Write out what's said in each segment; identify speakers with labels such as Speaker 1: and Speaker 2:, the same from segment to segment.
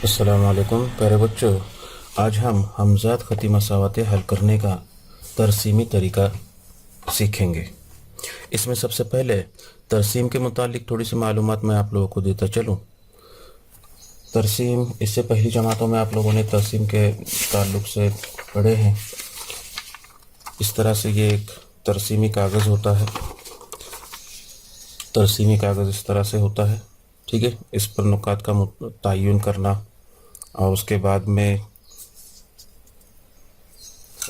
Speaker 1: अस्सलाम वालेकुम प्यारे बच्चों। आज हम हमज़ात ख़ती मसावतें हल करने का तरसीमी तरीका सीखेंगे। इसमें सबसे पहले तरसीम के मुतालिक थोड़ी सी मालूमात मैं आप लोगों को देता चलूँ। तरसीम, इससे पहली जमातों में आप लोगों ने तरसीम के ताल्लुक़ से पढ़े हैं। इस तरह से ये एक तरसीमी कागज़ होता है। तरसीमी कागज़ इस तरह से होता है, ठीक है। इस पर नुकात का तयन करना और उसके बाद में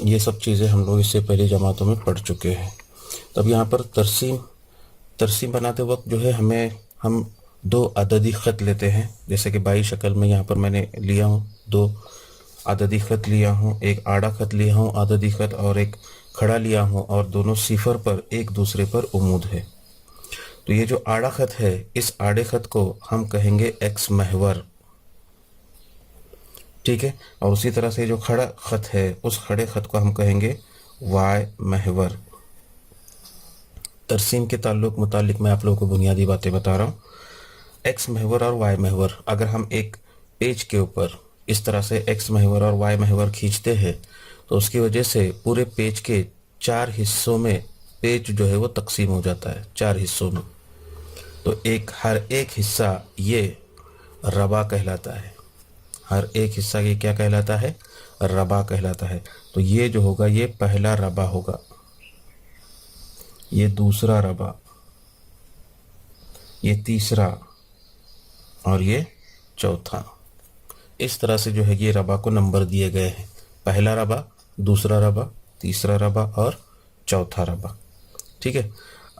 Speaker 1: ये सब चीज़ें हम लोग इससे पहली जमातों में पढ़ चुके हैं। तब यहाँ पर तरसीम बनाते वक्त जो है हम दो अददी ख़त लेते हैं। जैसे कि बाई शक्ल में यहाँ पर मैंने लिया हूँ, दो अददी ख़त लिया हूँ, एक आड़ा ख़त लिया हूँ अददी ख़त, और एक खड़ा लिया हूँ, और दोनों सिफर पर एक दूसरे पर उमूद है। तो ये जो आड़ा ख़त है, इस आड़े ख़त को हम कहेंगे एक्स महवर, ठीक है। और उसी तरह से जो खड़ा ख़त है, उस खड़े ख़त को हम कहेंगे वाई महवर। तरसीम के मुतालिक मैं आप लोगों को बुनियादी बातें बता रहा हूँ। एक्स महवर और वाई महवर, अगर हम एक पेज के ऊपर इस तरह से एक्स महवर और वाई महवर खींचते हैं तो उसकी वजह से पूरे पेज के 4 हिस्सों में पेज जो है वो तकसीम हो जाता है, 4 हिस्सों में। तो हर एक हिस्सा ये रबा कहलाता है। हर एक हिस्सा ये क्या कहलाता है? रबा कहलाता है। तो ये जो होगा ये पहला रबा होगा, ये दूसरा रबा, ये तीसरा और ये चौथा। इस तरह से जो है ये रबा को नंबर दिए गए हैं। पहला रबा, दूसरा रबा, तीसरा रबा और चौथा रबा, ठीक है।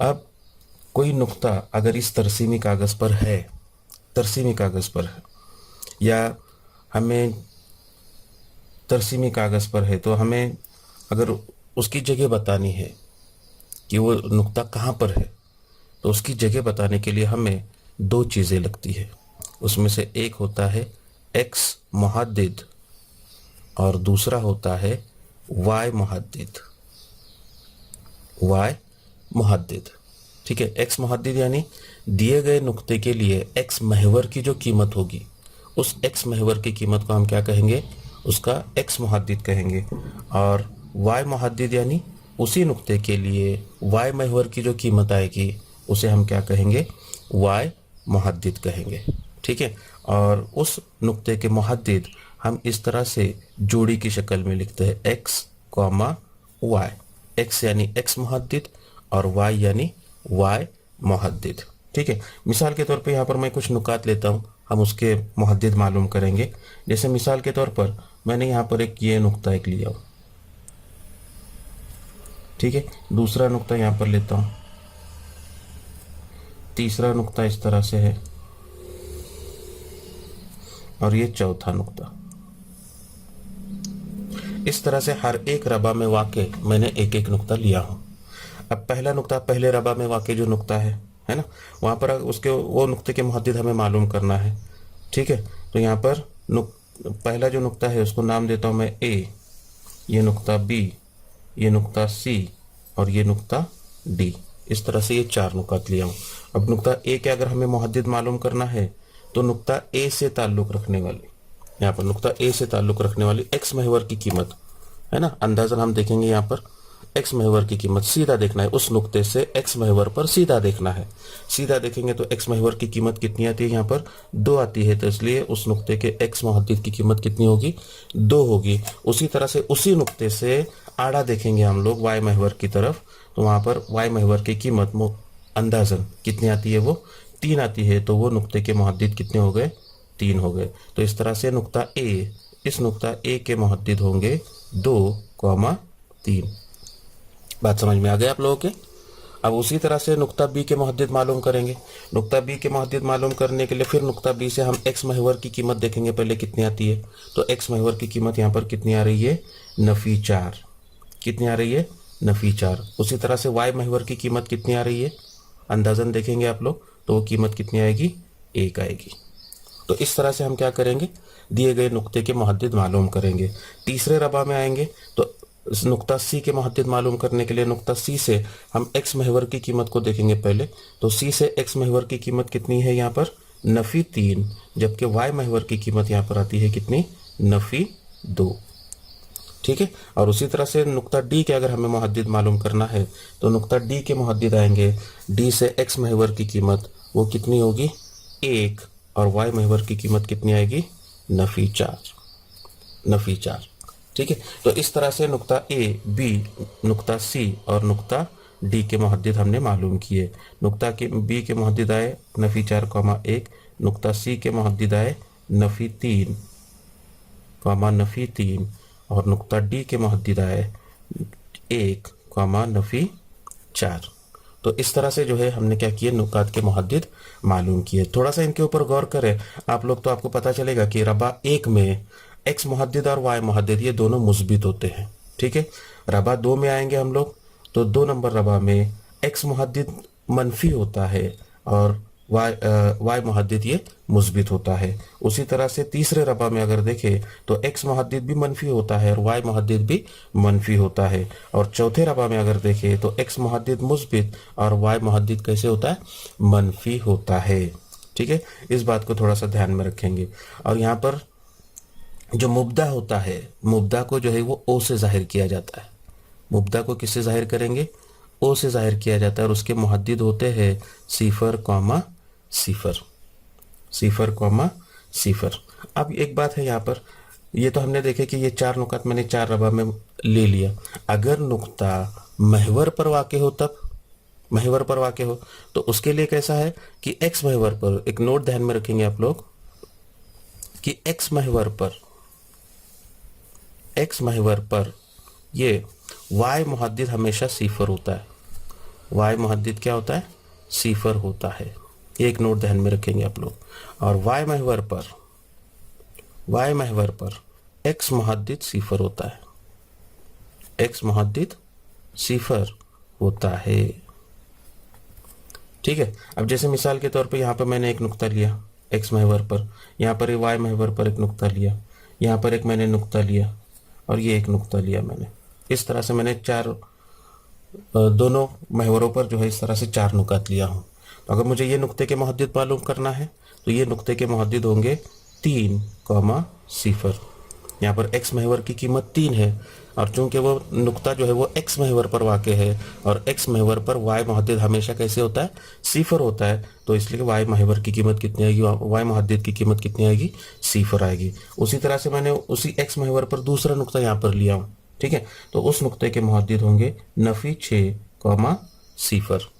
Speaker 1: अब कोई नुक्ता अगर इस तरसीमी कागज़ पर है, तरसीमी कागज़ पर है, या हमें तरसीमी कागज़ पर है, तो हमें अगर उसकी जगह बतानी है कि वो नुक्ता कहाँ पर है, तो उसकी जगह बताने के लिए हमें दो चीज़ें लगती है। उसमें से एक होता है एक्स मुहद्दिद और दूसरा होता है वाई मुहद्दिद। वाई मुहद्दिद, ठीक है। एक्स मुहद्दिद यानी दिए गए नुक्ते के लिए एक्स महवर की जो कीमत होगी, उस एक्स महवर की कीमत को हम क्या कहेंगे? उसका एक्स मुहद्दिद कहेंगे। और वाई मुहद्दिद यानी उसी नुक्ते के लिए वाई महवर की जो कीमत आएगी उसे हम क्या कहेंगे? वाई मुहद्दिद कहेंगे, ठीक है। और उस नुक्ते के मुहद्दिद हम इस तरह से जोड़ी की शक्ल में लिखते हैं, एक्स कॉमा वाई। एक्स यानी एक्स मुहद्दिद और वाई यानी वाई मुहद्दिद, ठीक है। मिसाल के तौर पे यहाँ पर मैं कुछ नुकात लेता हूँ, हम उसके मुहद्दिद मालूम करेंगे। जैसे मिसाल के तौर पर मैंने यहाँ पर एक ये नुक्ता एक लिया हूँ, ठीक है। दूसरा नुक्ता यहाँ पर लेता हूँ, तीसरा नुक्ता इस तरह से है, और ये चौथा नुक्ता। इस तरह से हर एक रबा में वाक़े मैंने एक एक नुक्ता लिया हूँ। अब पहला नुक्ता, पहले रबा में वाक़े जो नुक्ता है ना, वहाँ पर उसके वो नुक्ते के मुहद्दिद हमें मालूम करना है, ठीक है। तो यहाँ पर पहला जो नुक्ता है उसको नाम देता हूँ मैं ए, ये नुक्ता बी, ये नुक्ता सी और ये नुक्ता डी। इस तरह से ये 4 नुकात लिया हूँ। अब नुक्ता ए के अगर हमें मुहद्दिद मालूम करना है तो नुक्ता ए से ताल्लुक़ रखने वाली, यहाँ पर नुक्ता ए से ताल्लुक़ रखने वाली एक्स महवर की कीमत है ना, अंदाज़न हम देखेंगे यहाँ पर एक्स महवर की कीमत सीधा देखना है। उस नुक्ते से एक्स महवर पर सीधा देखना है। सीधा देखेंगे तो एक्स महवर की कीमत कितनी आती है? यहाँ पर 2 आती है। तो इसलिए उस नुक्ते के एक्स मुहद्दिद की कीमत कितनी होगी? 2 होगी। उसी तरह से उसी नुक्ते से आड़ा देखेंगे हम लोग वाई महवर की तरफ, तो वहाँ पर वाई महवर की कीमत अंदाज़न कितनी आती है? वो 3 आती है। तो वो नुक्ते के मुहद्दिद कितने हो गए? 3 हो गए। तो इस तरह से नुक्ता ए, इस नुक्ता ए के मुहद्दिद होंगे 2,3। बात समझ में आ गई आप लोगों के? अब उसी तरह से नुक्ता बी के मुहद्दिद मालूम करेंगे। नुक्ता बी के मुहद्दिद मालूम करने के लिए फिर नुक्ता बी से हम एक्स महवर की कीमत देखेंगे पहले कितनी आती है। तो एक्स महवर की कीमत यहाँ पर कितनी आ रही है? नफ़ी 4। कितनी आ रही है? नफ़ी 4। उसी तरह से वाई महवर की कीमत कितनी आ रही है? अंदाज़न देखेंगे आप लोग तो वो कीमत कितनी आएगी? 1 आएगी। तो इस तरह से हम क्या करेंगे? दिए गए नुक्ते के मुहद्दिद मालूम करेंगे। तीसरे रबा में आएंगे तो इस नुक्ता सी के मुहद्दिद मालूम करने के लिए नुक्ता सी से हम एक्स महवर की कीमत को देखेंगे पहले। तो सी से एक्स महवर की कीमत कितनी है? यहाँ पर नफी 3, जबकि y महवर की कीमत यहाँ पर आती है कितनी, नफी 2। ठीक है। और उसी तरह से नुक्ता डी के अगर हमें मुहद्दिद मालूम करना है तो नुक्ता डी के मुहद्दिद आएंगे, डी से x महवर की कीमत वो कितनी होगी 1, और y महवर की कीमत कितनी आएगी नफी 4। ठीक है। तो इस तरह से नुक्ता ए, बी, नुक्ता सी और नुक्ता डी के मुहद्दिद हमने मालूम किए। नुक्ता के बी के मुहद्दिद आए नफी 4,1, नुक्ता सी के मुहद्दिद आए नफी 3, नफी 3, और नुक्ता डी के मुहद्दिद आए 1, नफी 4। तो इस तरह से जो है हमने क्या किए, नुकात के मुहद्दिद मालूम किए। थोड़ा सा इनके ऊपर गौर करें आप लोग तो आपको पता चलेगा कि रबा 1 में x मुहद्दिद और y मुहद्दिद ये दोनों मुस्बित होते हैं। ठीक है। रबा 2 में आएंगे हम लोग तो 2 नंबर रबा में x मुहद्दिद मनफी होता है और y मुहद्दिद ये मुस्बित होता है। उसी तरह से तीसरे रबा में अगर देखें तो x मुहद्दिद भी मनफी होता है और y मुहद्दिद भी मनफी होता है। और चौथे रबा में अगर देखें तो x मुहद्दिद मुस्बित और y मुहद्दिद कैसे होता है, मनफी होता है। ठीक है। इस बात को थोड़ा सा ध्यान में रखेंगे। और यहाँ पर जो मुब्दा होता है, मुब्दा को जो है वो ओ से जाहिर किया जाता है। मुब्दा को किससे जाहिर करेंगे, ओ से जाहिर किया जाता है, और उसके मुहद्दिद होते हैं सिफर कॉमा सिफर। अब एक बात है यहाँ पर, ये तो हमने देखे कि ये 4 नुकात मैंने 4 रबा में ले लिया। अगर नुक्ता महवर पर वाक़े हो, तब महवर पर वाक़े हो तो उसके लिए कैसा है कि एक्स महवर पर, एक नोट ध्यान में रखेंगे आप लोग कि एक्स महवर पर ये वाई मुहद्दिद हमेशा सिफर होता है। वाई मुहद्दिद क्या होता है, सिफर होता है। एक नोट ध्यान में रखेंगे आप लोग। और वाई महवर पर एक्स मुहद्दिद सिफर होता है, एक्स मुहद्दिद सिफर होता है। ठीक है। अब जैसे मिसाल के तौर पे यहाँ पर मैंने एक नुक्ता लिया एक्स महवर पर, यहाँ पर वाई महवर पर एक नुक्ता लिया, यहाँ पर एक मैंने नुक्ता लिया और ये एक नुक्ता लिया मैंने। इस तरह से मैंने दोनों महवरों पर जो है इस तरह से 4 नुकात लिया हूँ। तो अगर मुझे ये नुक्ते के मुहद्दिद मालूम करना है तो ये नुक्ते के मुहद्दिद होंगे 3, सिफर। यहाँ पर x महवर की कीमत 3 है और चूंकि वो नुक्ता जो है वो x महवर पर वाक़े है और x महवर पर y मुहद्दिद हमेशा कैसे होता है, सिफर होता है, तो इसलिए y महवर की कीमत कितनी आएगी, y मुहद्दिद की कीमत कितनी आएगी, सिफर आएगी। उसी तरह से मैंने उसी x महवर पर दूसरा नुक्ता यहाँ पर लिया हूँ। ठीक है। तो उस नुक्ते के मुहद्दिद होंगे नफी 6, सिफर।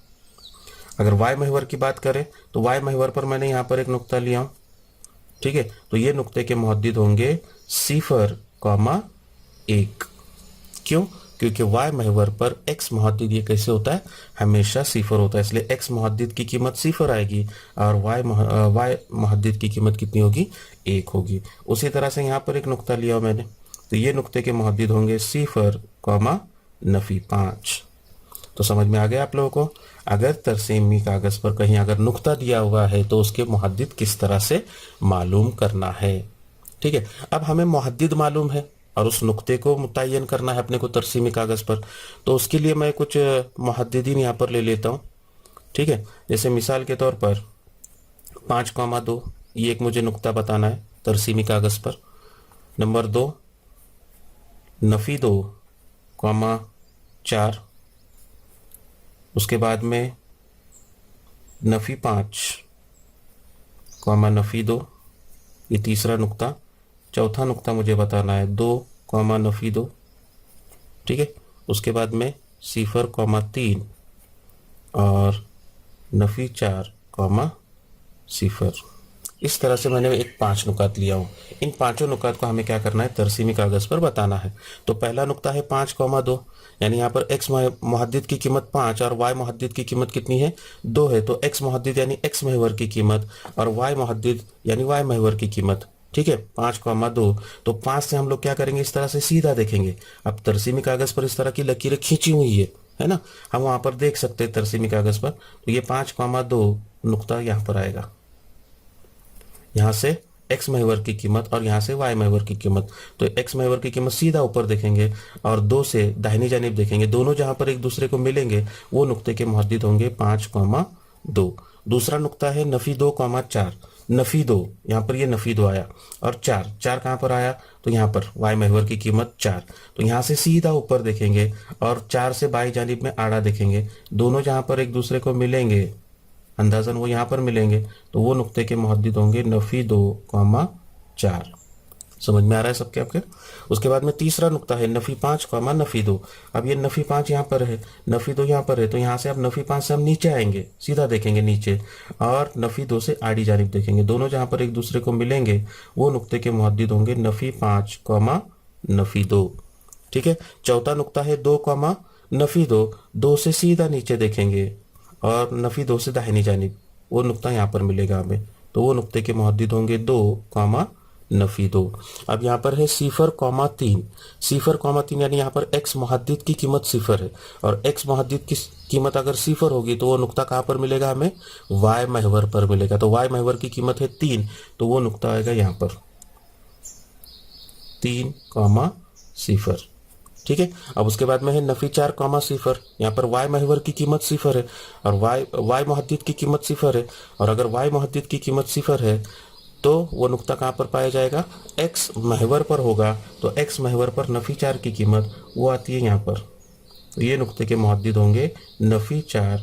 Speaker 1: अगर y महवर की बात करें तो y महवर पर मैंने यहाँ पर एक नुक्ता लिया हूँ। ठीक है। तो ये नुक्ते के मुहद्दिद होंगे सिफर, 1। क्यों, क्योंकि y महवर पर x मुहद्दिद ये कैसे होता है, हमेशा सिफर होता है, इसलिए x मुहद्दिद की कीमत सिफर आएगी और y मुहद्दिद की कीमत कितनी होगी, 1 होगी। उसी तरह से यहाँ पर एक नुक्ता लिया मैंने, तो ये नुक्ते के मुहद्दिद होंगे सिफर, नफी 5। तो समझ में आ गया आप लोगों को। अगर तरसीमी कागज पर कहीं अगर नुक्ता दिया हुआ है तो उसके मुहद्दिद किस तरह से मालूम करना है। ठीक है। अब हमें मुहद्दिद मालूम है और उस नुक्ते को मुतय्यन करना है अपने को तरसीमी कागज पर, तो उसके लिए मैं कुछ मुहद्दिदीन यहाँ पर ले लेता हूँ। ठीक है। जैसे मिसाल के तौर पर 5,2 ये एक मुझे नुक्ता बताना है तरसीमी कागज पर। नंबर 2 नफी 2, 4। उसके बाद में नफी 5, नफी 2, ये तीसरा नुक्ता। चौथा नुक्ता मुझे बताना है 2, नफी 2। ठीक है। उसके बाद में सिफर, 3 और नफी 4, सिफर। इस तरह से मैंने एक 5 नुकात लिया हूँ। इन 5 नुकात को हमें क्या करना है, तरसीमी कागज पर बताना है। तो पहला नुक्ता है 5,2, यानी यहाँ पर x मुहद्दिद की कीमत 5 और y मुहद्दिद की कीमत कितनी है, 2 है। तो x मुहद्दिद यानी x महवर की कीमत और y मुहद्दिद यानी y महवर की कीमत। ठीक है। 5,2। तो 5 से हम लोग क्या करेंगे, इस तरह से सीधा देखेंगे। अब तरसीमी कागज पर इस तरह की लकीरें खींची हुई है ना, हम वहां पर देख सकते हैं तरसीमी कागज पर। तो ये 5,2 नुक्ता यहाँ पर आएगा, यहाँ से x महवर की कीमत और यहाँ से y महवर की कीमत। तो x महवर की कीमत सीधा ऊपर देखेंगे और 2 से दाहिनी जानिब देखेंगे, दोनों जहां पर एक दूसरे को मिलेंगे वो नुक्ते के मुहद्दिद होंगे 5,2। दूसरा नुक्ता है नफी 2, 4। नफी 2, यहाँ पर ये नफी 2 आया, और 4 4 कहाँ पर आया, तो यहाँ पर y महवर की कीमत 4। तो यहाँ से सीधा ऊपर देखेंगे और 4 से बाई जानिब में आड़ा देखेंगे, दोनों जहाँ पर एक दूसरे को मिलेंगे अंदाजन वो यहाँ पर मिलेंगे, तो वो नुक्ते के मुहद्दिद होंगे नफी 2, 4। समझ में आ रहा है सबके आपके। उसके बाद में तीसरा नुक्ता है नफी 5, नफी 2। अब ये नफी 5 यहाँ पर है, नफी 2 यहाँ पर है, तो यहाँ से अब नफी 5 से हम नीचे आएंगे, सीधा देखेंगे नीचे, और नफी 2 से आड़ी जानिब देखेंगे, दोनों जहाँ पर एक दूसरे को मिलेंगे वो नुक्ते के मुहद्दिद होंगे नफी 5, नफी 2। ठीक है। चौथा नुक्ता है 2, नफी 2, 2 से सीधा नीचे देखेंगे और नफी 2 से दाहिनी जानिब, वो नुक्ता यहाँ पर मिलेगा हमें, तो वो नुक्ते के मुहद्दिद होंगे 2, नफी 2। अब यहाँ पर है 0,3, 0,3 यानी यहाँ पर x मुहद्दिद की कीमत 0 है, और x मुहद्दिद की कीमत अगर 0 होगी तो वो नुक्ता कहाँ पर मिलेगा हमें, y महवर पर मिलेगा। तो y महवर की कीमत है 3, तो वो नुक्ता आएगा यहाँ पर 3, 0। ठीक है। अब उसके बाद में है नफी 4, 0, यहाँ पर y महवर की कीमत 0 है और y मुहद्दिद की कीमत 0 है, और अगर y मुहद्दिद की कीमत 0 है तो वो नुक्ता कहाँ पर पाया जाएगा, x महवर पर होगा, तो x महवर पर नफी 4 की कीमत वो आती है यहाँ पर, तो ये नुक्ते के मुहद्दिद होंगे नफी 4,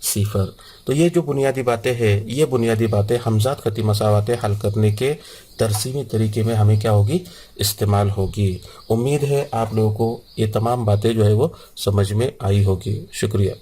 Speaker 1: 0। तो ये जो बुनियादी बातें हैं, ये बुनियादी बातें हमजात खती मसावातें हल करने के तरसीमी तरीके में हमें क्या होगी, इस्तेमाल होगी। उम्मीद है आप लोगों को ये तमाम बातें जो है वो समझ में आई होगी। शुक्रिया।